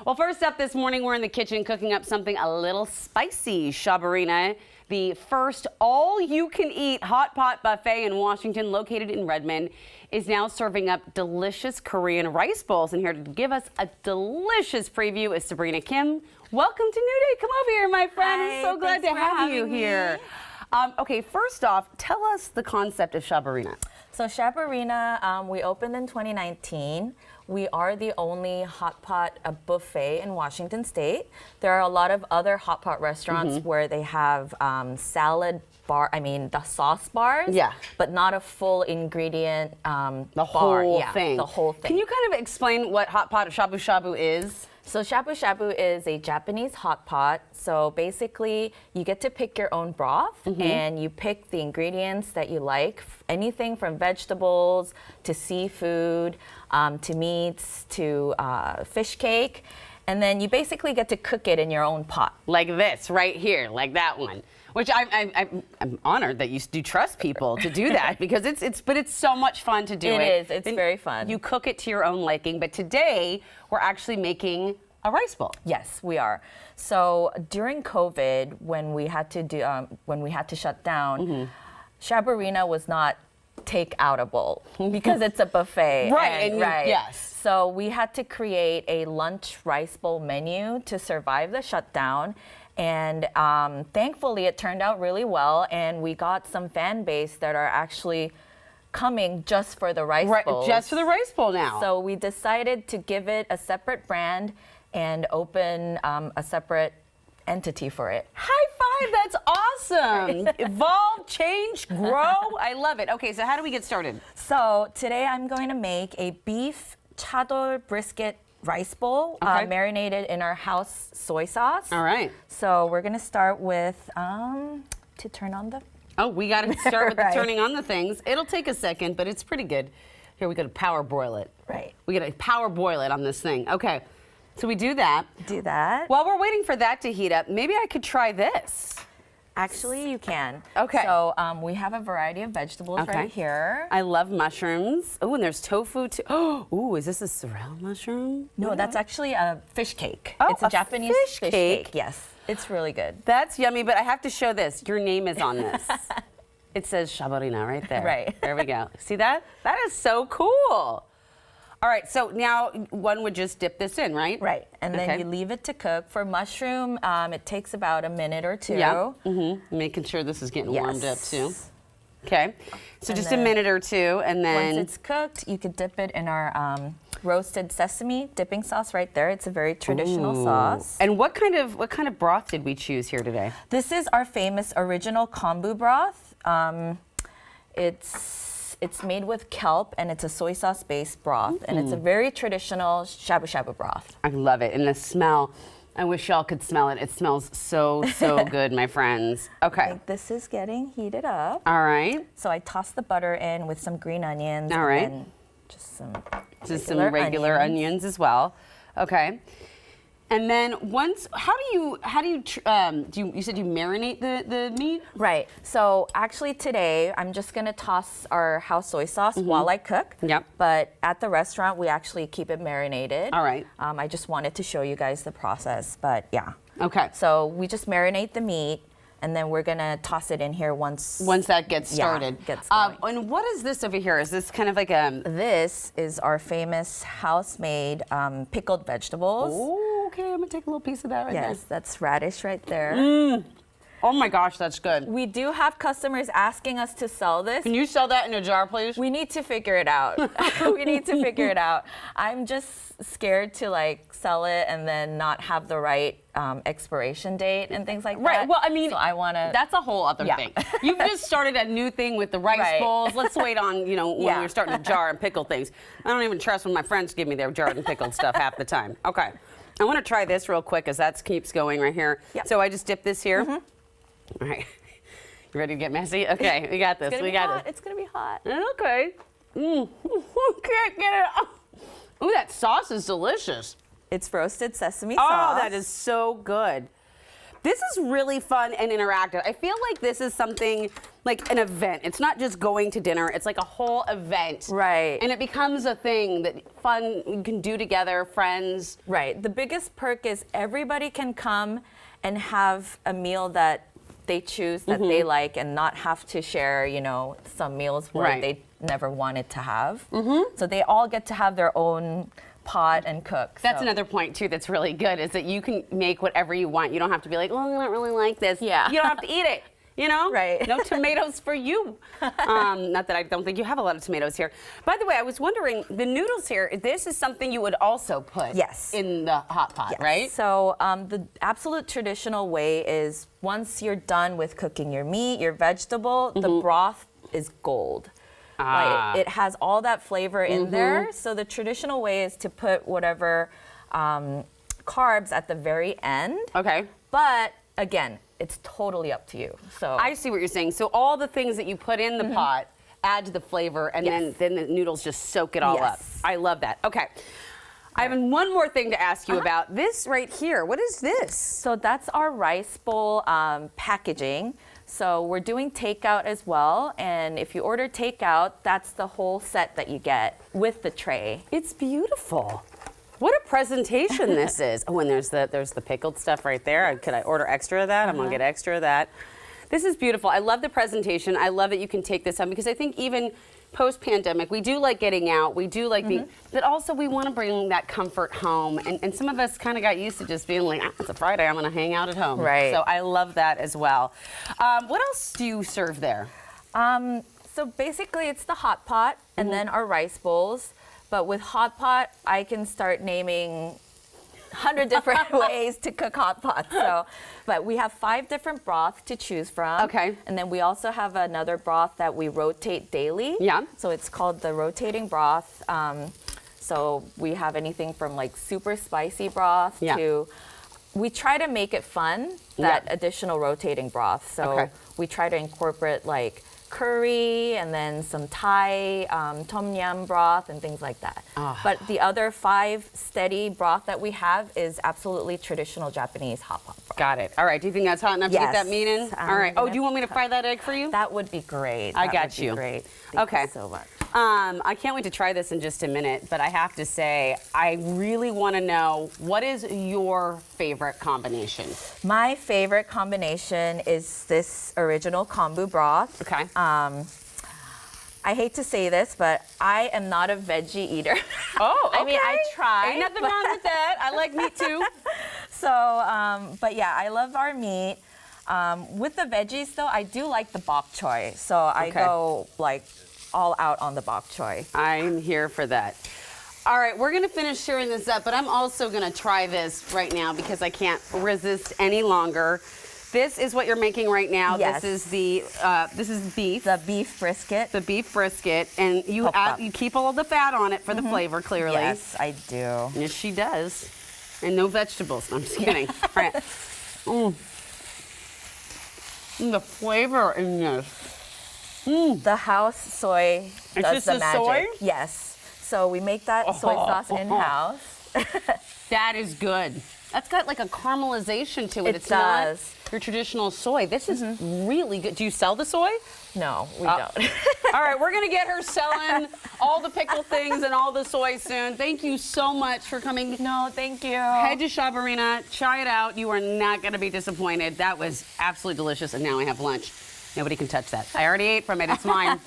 Well, first up this morning, we're in the kitchen cooking up something a little spicy. Shaburina, the first all-you-can-eat hot pot buffet in Washington, located in Redmond, is now serving up delicious Korean rice bowls. And here to give us a delicious preview is Sabrina Kim. Welcome to New Day. Come over here, my friend. Hi, I'm so glad to have you here. Okay, first off, tell us the concept of Shaburina. So Shaburina, we opened in 2019. We are the only hot pot buffet in Washington State. There are a lot of other hot pot restaurants where they have salad bar, the sauce bars, but not a full ingredient the whole thing. The whole thing. Can you kind of explain what hot pot shabu shabu is? So shabu shabu is a Japanese hot pot. So basically, you get to pick your own broth and you pick the ingredients that you like, anything from vegetables to seafood, to meats, to fish cake. And then you basically get to cook it in your own pot. Like this, right here, like that one. Which I'm honored that you do trust people to do that because it's so much fun to do it. It is. It's very fun. You cook it to your own liking, but today we're actually making a rice bowl. Yes, we are. So during COVID, when we had to shut down, Shaburina was not take-outable because it's a buffet. Right. Yes. So we had to create a lunch rice bowl menu to survive the shutdown. And thankfully, it turned out really well, and we got some fan base that are actually coming just for the rice bowl. Just for the rice bowl now. So we decided to give it a separate brand and open a separate entity for it. High five, that's awesome. Evolve, change, grow. I love it. Okay, so how do we get started? So today I'm going to make a beef Chadol brisket rice bowl marinated in our house soy sauce. All right. So we're going to start with to turn on the... Oh, we got to start with the turning on the things. It'll take a second, but it's pretty good. Here, we got to power boil it. Right. We got to power boil it on this thing. Okay, so we do that. Do that. While we're waiting for that to heat up, maybe I could try this. Actually, you can. Okay. So we have a variety of vegetables right here. I love mushrooms. Oh, and there's tofu too. Oh, is this a sorrel mushroom? No, that's actually a fish cake. Oh, it's a Japanese fish cake. Yes, it's really good. That's yummy, but I have to show this. Your name is on this. It says Shaburina right there. Right. There we go. See that? That is so cool. All right, so now one would just dip this in, right? Right, and then you leave it to cook. For mushroom, it takes about a minute or two. Yeah, making sure this is getting warmed up too. Okay, so just a minute or two, and then... Once it's cooked, you could dip it in our roasted sesame dipping sauce right there. It's a very traditional sauce. And what kind of broth did we choose here today? This is our famous original kombu broth. It's made with kelp, and it's a soy sauce-based broth, and it's a very traditional shabu shabu broth. I love it, and the smell. I wish y'all could smell it. It smells so good, my friends. Okay. I think this is getting heated up. All right. So I toss the butter in with some green onions. All right. And then just some regular onions as well. Okay. And then how do you you said you marinate the meat? Right. So actually today I'm just gonna toss our house soy sauce while I cook. Yep. But at the restaurant we actually keep it marinated. All right. I just wanted to show you guys the process, but yeah. Okay. So we just marinate the meat, and then we're gonna toss it in here once that gets started. Yeah, gets going. And what is this over here? Is this kind of like a... This is our famous house-made pickled vegetables. Ooh. Okay, I'm gonna take a little piece of that right there. Yes, that's radish right there. Oh my gosh, that's good. We do have customers asking us to sell this. Can you sell that in a jar, please? We need to figure it out. We need to figure it out. I'm just scared to sell it and then not have the right expiration date and things like that. Right, well, so I want to... That's a whole other thing. You've just started a new thing with the rice bowls. Let's wait on, when we're starting to jar and pickle things. I don't even trust when my friends give me their jarred and pickled stuff half the time. Okay. I want to try this real quick as that keeps going right here. Yep. So I just dip this here. All right. You ready to get messy? Okay, we got this. We got it. It's going to be hot. Okay. Can't get it. Ooh, that sauce is delicious. It's roasted sesame sauce. Oh, that is so good. This is really fun and interactive. I feel like this is something like an event. It's not just going to dinner. It's like a whole event. Right. And it becomes a thing that fun you can do together, friends. Right. The biggest perk is everybody can come and have a meal that they choose that they like and not have to share, you know, some meals where they never wanted to have. So they all get to have their own pot and cook. That's another point too that's really good is that you can make whatever you want. You don't have to be like, oh, I don't really like this. Yeah. You don't have to eat it. You know? Right. No tomatoes for you. Not that I don't think you have a lot of tomatoes here. By the way, I was wondering, the noodles here, this is something you would also put in the hot pot, right? So the absolute traditional way is once you're done with cooking your meat, your vegetable, the broth is gold. Like, it has all that flavor in there. So the traditional way is to put whatever carbs at the very end. Okay. But again, it's totally up to you. So I see what you're saying. So all the things that you put in the pot add to the flavor, and then the noodles just soak it all up. I love that. Okay. I have one more thing to ask you about. This right here, what is this? So that's our rice bowl packaging. So we're doing takeout as well, and if you order takeout, that's the whole set that you get with the tray. It's beautiful. What a presentation this is. Oh, and there's the pickled stuff right there. Could I order extra of that? I'm gonna get extra of that. This is beautiful. I love the presentation. I love that you can take this home because I think even post-pandemic, we do like getting out. We do like being, but also we want to bring that comfort home. And some of us kind of got used to just being like, it's a Friday, I'm going to hang out at home. Right. So I love that as well. What else do you serve there? So basically, it's the hot pot and then our rice bowls. But with hot pot, I can start naming 100 different ways to cook hot pot. So, but we have 5 different broths to choose from. Okay. And then we also have another broth that we rotate daily. Yeah. So it's called the rotating broth. So we have anything from like super spicy broth to, we try to make it fun, that additional rotating broth. So we try to incorporate like curry and then some Thai tom yum broth and things like that. But the other 5 steady broth that we have is absolutely traditional Japanese hot pot broth. Got it. All right. Do you think that's hot enough to get that meat in? All right. Oh, do you want me to fry that egg for you? That would be great. I got That would you. be great. Thank you so much. I can't wait to try this in just a minute, but I have to say, I really want to know, what is your favorite combination? My favorite combination is this original kombu broth. Okay. I hate to say this, but I am not a veggie eater. Oh, okay. I mean, I try. Ain't nothing wrong with that. I like meat too. So, but yeah, I love our meat. With the veggies though, I do like the bok choy. So I go like all out on the bok choy. I'm here for that. All right, we're gonna finish sharing this up, but I'm also gonna try this right now because I can't resist any longer. This is what you're making right now. Yes. This is this is beef. The beef brisket. The beef brisket, and you keep all the fat on it for the flavor, clearly. Yes, I do. Yes, she does. And no vegetables. No, I'm just kidding. All right. The flavor in this. The house soy does the magic. Soy? Yes. So we make that soy sauce in-house. That is good. That's got like a caramelization to it. It does. Not your traditional soy. This is really good. Do you sell the soy? No, we don't. All right, we're going to get her selling all the pickle things and all the soy soon. Thank you so much for coming. No, thank you. Head to Shaburina. Try it out. You are not going to be disappointed. That was absolutely delicious, and now I have lunch. Nobody can touch that. I already ate from it. It's mine.